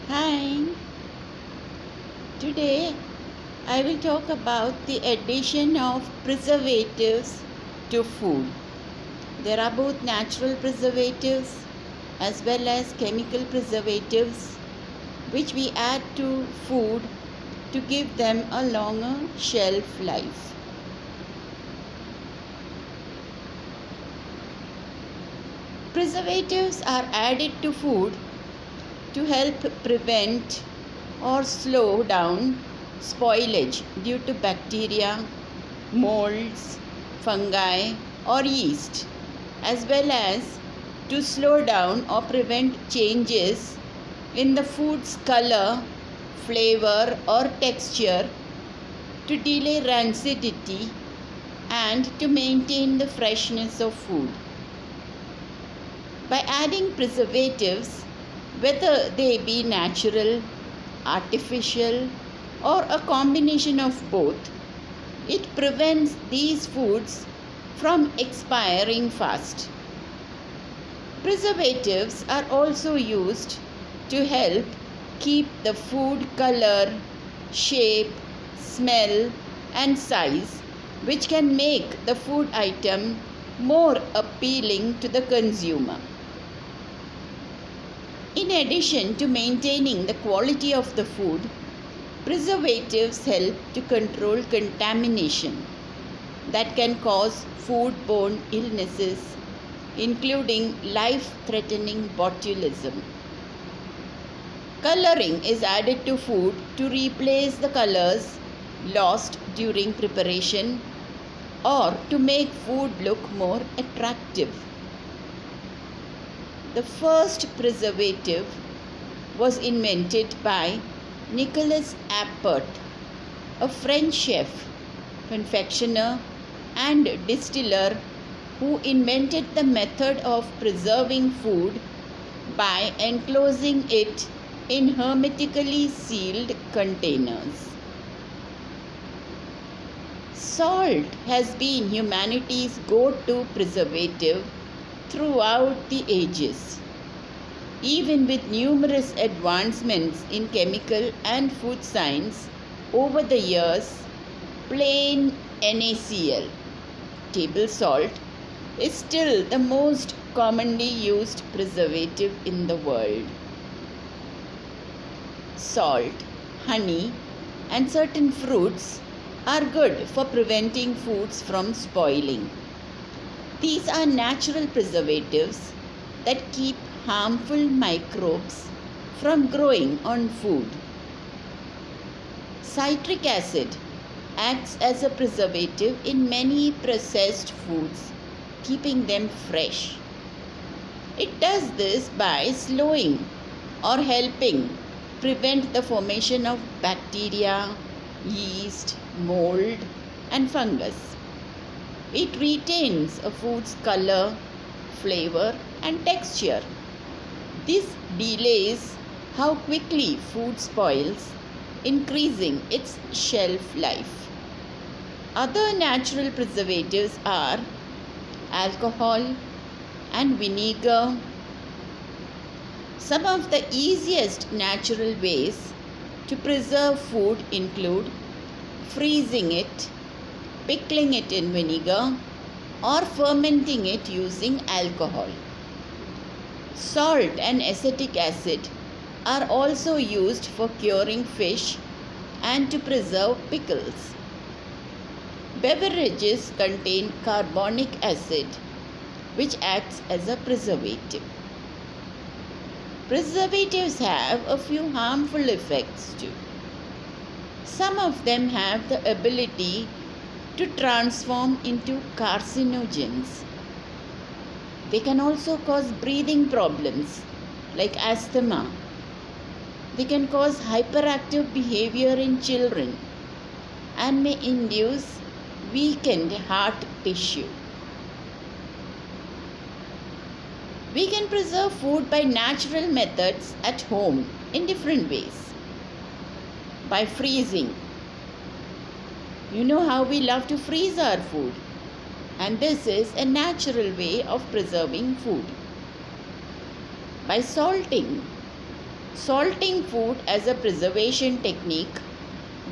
Hi, today I will talk about the addition of preservatives to food. There are both natural preservatives as well as chemical preservatives which we add to food to give them a longer shelf life. Preservatives are added to food to help prevent or slow down spoilage due to bacteria, molds, fungi, or yeast, as well as to slow down or prevent changes in the food's color, flavor, or texture, to delay rancidity, and to maintain the freshness of food. By adding preservatives, whether they be natural, artificial, or a combination of both, it prevents these foods from expiring fast. Preservatives are also used to help keep the food color, shape, smell, and size, which can make the food item more appealing to the consumer. In addition to maintaining the quality of the food, preservatives help to control contamination that can cause foodborne illnesses, including life-threatening botulism. Coloring is added to food to replace the colors lost during preparation or to make food look more attractive. The first preservative was invented by Nicolas Appert, a French chef, confectioner, and distiller who invented the method of preserving food by enclosing it in hermetically sealed containers. Salt has been humanity's go-to preservative throughout the ages. Even with numerous advancements in chemical and food science over the years, plain NaCl, table salt, is still the most commonly used preservative in the world. Salt, honey, and certain fruits are good for preventing foods from spoiling. These are natural preservatives that keep harmful microbes from growing on food. Citric acid acts as a preservative in many processed foods, keeping them fresh. It does this by slowing or helping prevent the formation of bacteria, yeast, mold, and fungus. It retains a food's color, flavor, and texture. This delays how quickly food spoils, increasing its shelf life. Other natural preservatives are alcohol and vinegar. Some of the easiest natural ways to preserve food include freezing it, pickling it in vinegar, or fermenting it using alcohol. Salt and acetic acid are also used for curing fish and to preserve pickles. Beverages contain carbonic acid, which acts as a preservative. Preservatives have a few harmful effects too. Some of them have the ability to transform into carcinogens. They can also cause breathing problems like asthma. They can cause hyperactive behavior in children and may induce weakened heart tissue. We can preserve food by natural methods at home in different ways. By freezing. You know how we love to freeze our food, and this is a natural way of preserving food. By salting. Salting food as a preservation technique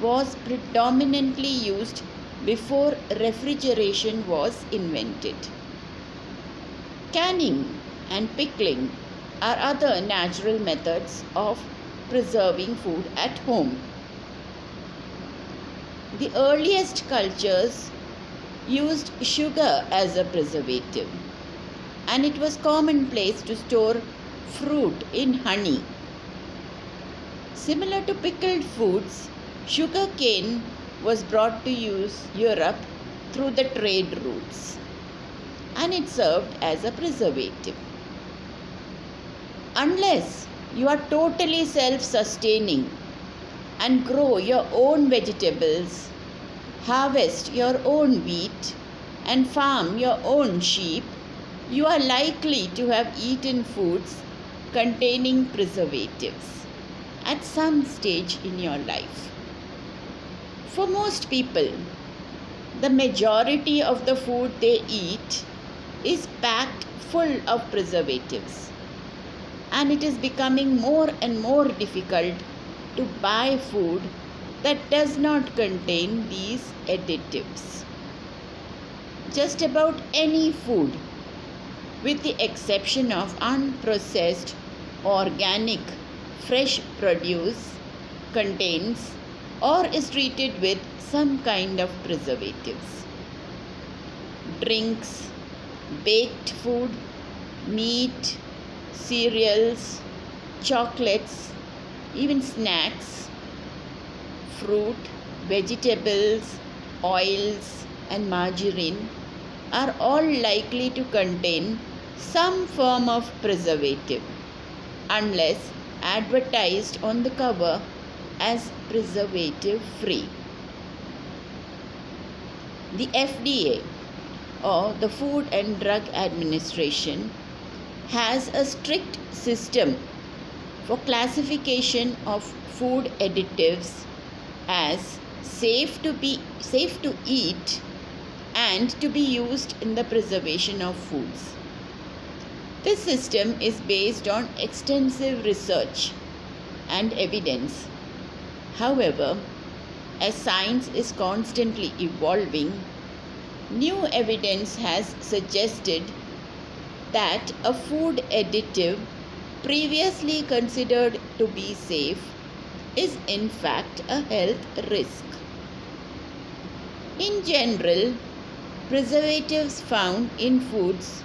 was predominantly used before refrigeration was invented. Canning and pickling are other natural methods of preserving food at home. The earliest cultures used sugar as a preservative, and it was commonplace to store fruit in honey. Similar to pickled foods, sugar cane was brought to Europe through the trade routes, and it served as a preservative. Unless you are totally self-sustaining and grow your own vegetables, harvest your own wheat, and farm your own sheep, you are likely to have eaten foods containing preservatives at some stage in your life. For most people, the majority of the food they eat is packed full of preservatives, and it is becoming more and more difficult to buy food that does not contain these additives. Just about any food, with the exception of unprocessed, organic, fresh produce, contains or is treated with some kind of preservatives. Drinks, baked food, meat, cereals, chocolates, even snacks, fruit, vegetables, oils, and margarine are all likely to contain some form of preservative, unless advertised on the cover as preservative free. The FDA, or the Food and Drug Administration, has a strict system for classification of food additives as safe to eat and to be used in the preservation of foods. This system is based on extensive research and evidence. However, as science is constantly evolving, new evidence has suggested that a food additive previously considered to be safe is in fact a health risk. In general, preservatives found in foods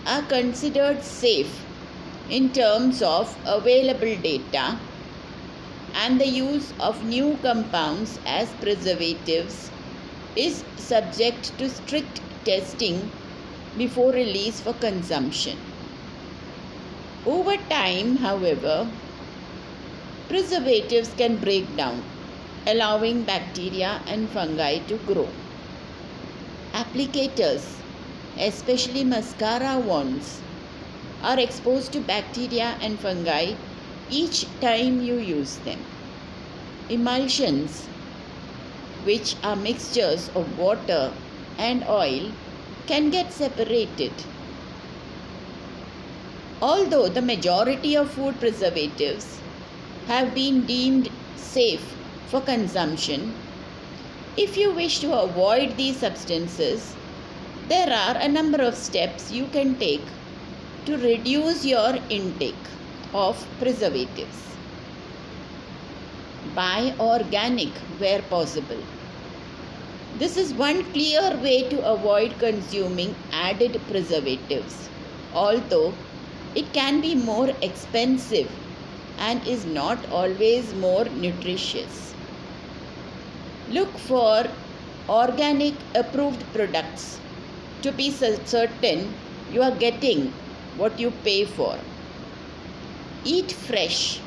are considered safe in terms of available data, and the use of new compounds as preservatives is subject to strict testing before release for consumption. Over time, however, preservatives can break down, allowing bacteria and fungi to grow. Applicators, especially mascara wands, are exposed to bacteria and fungi each time you use them. Emulsions, which are mixtures of water and oil, can get separated. Although the majority of food preservatives have been deemed safe for consumption, if you wish to avoid these substances, there are a number of steps you can take to reduce your intake of preservatives. Buy organic where possible. This is one clear way to avoid consuming added preservatives, although it can be more expensive and is not always more nutritious. Look for organic approved products to be certain you are getting what you pay for. Eat fresh.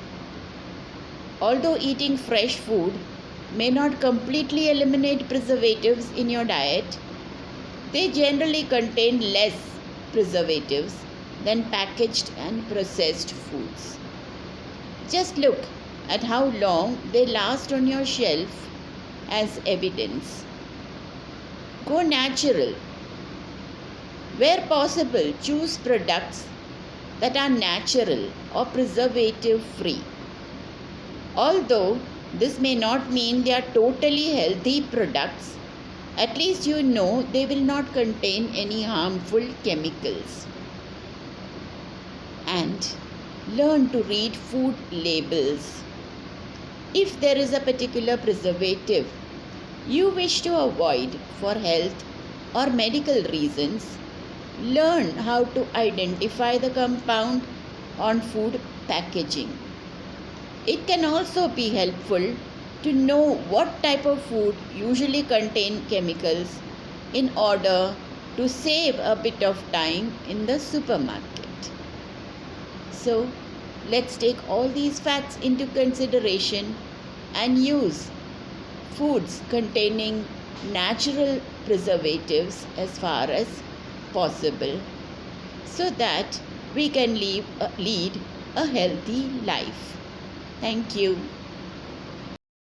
Although eating fresh food may not completely eliminate preservatives in your diet, they generally contain less preservatives than packaged and processed foods. Just look at how long they last on your shelf as evidence. Go natural. Where possible, choose products that are natural or preservative free. Although this may not mean they are totally healthy products, at least you know they will not contain any harmful chemicals. And learn to read food labels. If there is a particular preservative you wish to avoid for health or medical reasons, learn how to identify the compound on food packaging. It can also be helpful to know what type of food usually contain chemicals in order to save a bit of time in the supermarket. So, let's take all these facts into consideration and use foods containing natural preservatives as far as possible so that we can lead a healthy life. Thank you.